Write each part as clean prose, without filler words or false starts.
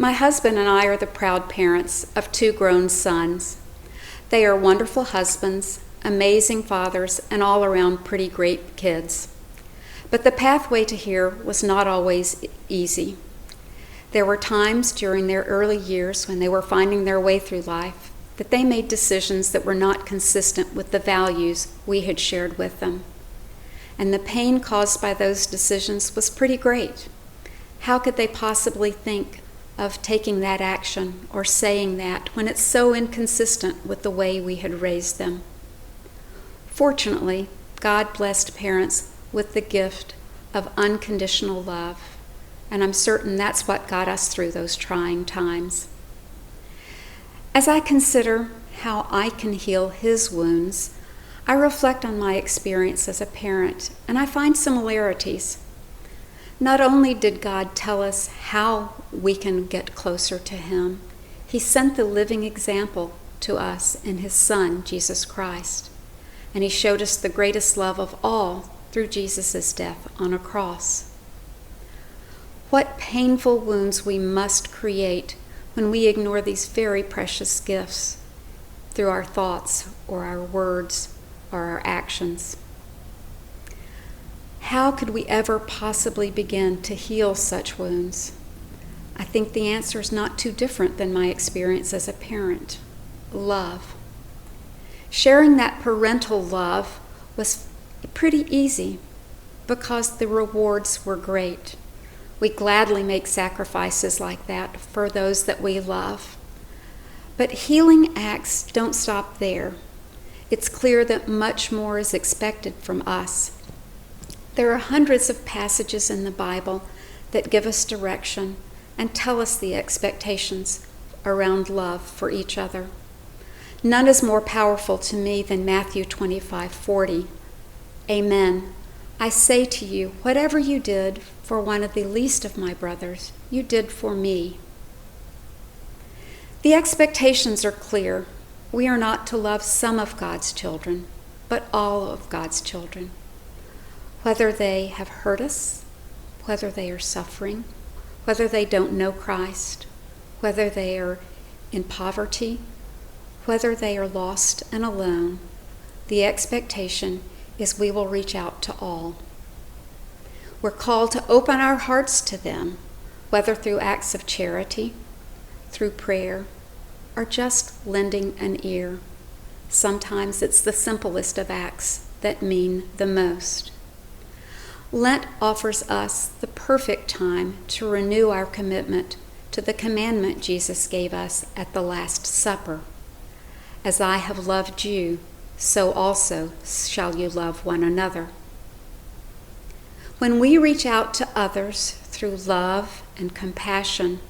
My husband and I are the proud parents of 2 grown sons. They are wonderful husbands, amazing fathers, and all around pretty great kids. But the pathway to here was not always easy. There were times during their early years when they were finding their way through life that they made decisions that were not consistent with the values we had shared with them. And the pain caused by those decisions was pretty great. How could they possibly think of taking that action or saying that when it's so inconsistent with the way we had raised them? Fortunately, God blessed parents with the gift of unconditional love, and I'm certain that's what got us through those trying times. As I consider how I can heal his wounds, I reflect on my experience as a parent, and I find similarities. Not only did God tell us how we can get closer to him, he sent the living example to us in his Son, Jesus Christ. And he showed us the greatest love of all through Jesus' death on a cross. What painful wounds we must create when we ignore these very precious gifts through our thoughts or our words or our actions. How could we ever possibly begin to heal such wounds? I think the answer is not too different than my experience as a parent. Love. Sharing that parental love was pretty easy because the rewards were great. We gladly make sacrifices like that for those that we love. But healing acts don't stop there. It's clear that much more is expected from us. There are hundreds of passages in the Bible that give us direction and tell us the expectations around love for each other. None is more powerful to me than Matthew 25:40. Amen. I say to you, whatever you did for one of the least of my brothers, you did for me. The expectations are clear. We are not to love some of God's children, but all of God's children. Whether they have hurt us, whether they are suffering, whether they don't know Christ, whether they are in poverty, whether they are lost and alone, the expectation is we will reach out to all. We're called to open our hearts to them, whether through acts of charity, through prayer, or just lending an ear. Sometimes it's the simplest of acts that mean the most. Lent offers us the perfect time to renew our commitment to the commandment Jesus gave us at the Last Supper. As I have loved you, so also shall you love one another. When we reach out to others through love and compassion,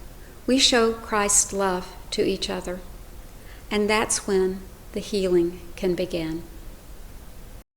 we show Christ's love to each other, and that's when the healing can begin.